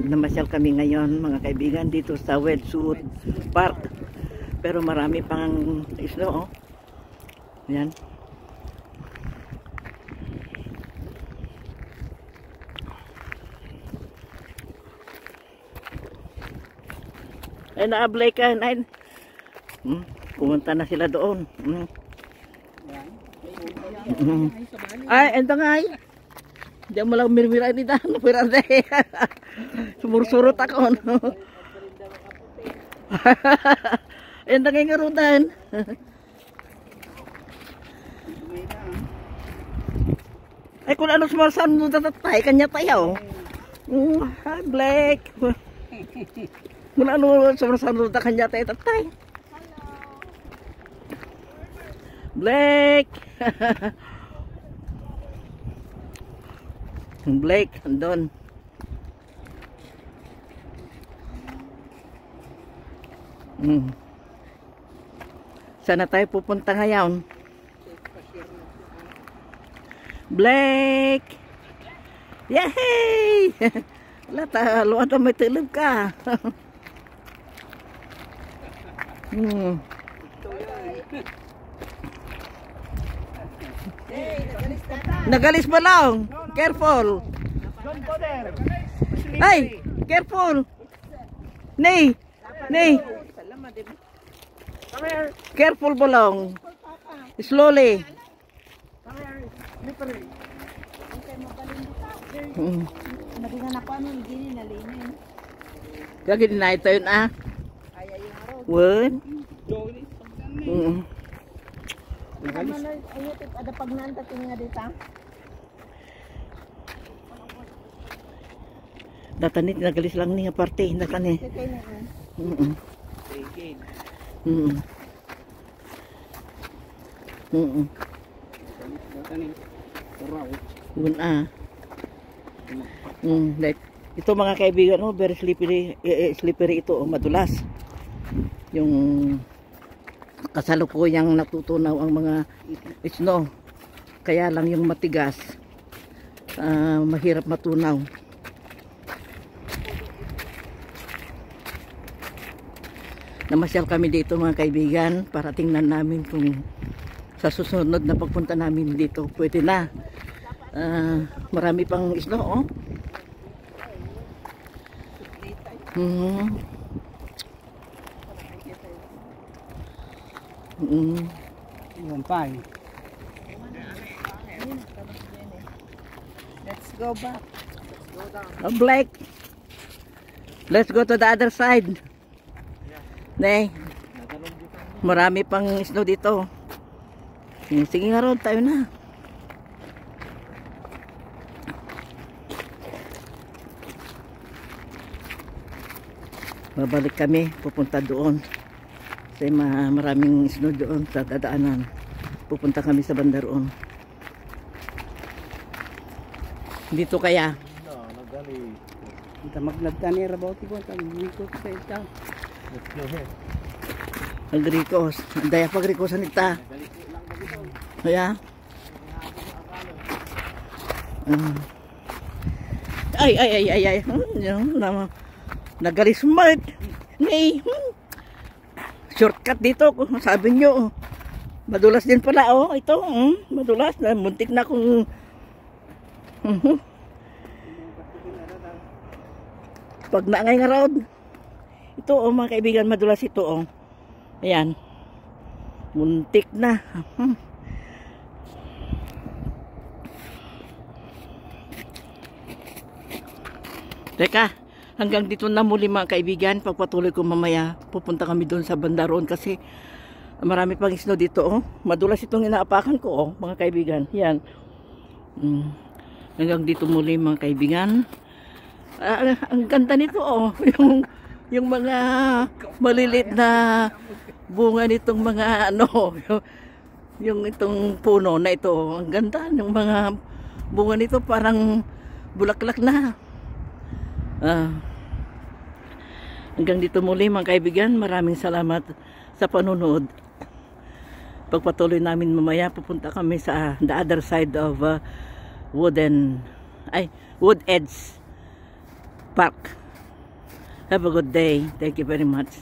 Namasyal kami ngayon mga kaibigan dito sa Wedgwood Park, pero marami pang snow. Yan. Ay, naablay ka. Ay, pumunta na sila doon. Ay, ito nga ay. Diyan mo lang mirmira ni Dan. Sumursurot ako. No? Ito nga yung ngarutan. Ay, kung ano sumarsan mo tatatay, kanya tayo. Hi, Blake. Kung ano sumarsan mo kanya tayo tatay. Blake. Blake, andun. Sana tayo pupunta ngayon? Blake! Yay! Lata, luwad may tulog ka. Nagalis ba lang? Careful! Ay! Careful! Nay! Nay! Careful ba lang? Slowly! Kaya na ito yun Word? Ada pagnanta tinggal dito. Datanit nagalis lang niya parte, datanit. Ito mga kaibigan, very slippery, slippery ito, madulas. Yung kasalukuyang natutunaw ang mga snow. Kaya lang yung matigas, mahirap matunaw. Namasyal kami dito mga kaibigan para tingnan namin kung sa susunod na pagpunta namin dito pwede na. Marami pang snow. Let's go back. Blake, let's go to the other side. Nay, marami pang snow dito. Sige nga ron, tayo na. Babalik kami, pupunta doon. Kasi maraming snow doon sa dadaanan. Pupunta kami sa bandaroon. Dito kaya? Kita magnagtani rabauti ko ang wiko sa ita. Agrikos, daya pagrikosan ita. Kaya? Ay. Nagalis smart. Nay. Shortcut dito, sabi nyo. Madulas din pala, ito. Madulas, muntik na kung pag naangay nga road. Ito, mga kaibigan, madulas ito, Ayan. Muntik na. Teka, hanggang dito na muli mga kaibigan. Pagpatuloy ko mamaya, pupunta kami doon sa bandaroon kasi marami pang snow dito, Madulas itong inaapakan ko, mga kaibigan. Yan. Hanggang dito muli mga kaibigan. Ang ganda nito, yung mga malilit na bunga nitong mga yung itong puno na ito. Ang ganda ng mga bunga nito, parang bulaklak na. Hanggang dito muli mga kaibigan. Maraming salamat sa panunod. Pagpatuloy namin mamaya, pupunta kami sa the other side of Wood Edge Park. Have a good day. Thank you very much.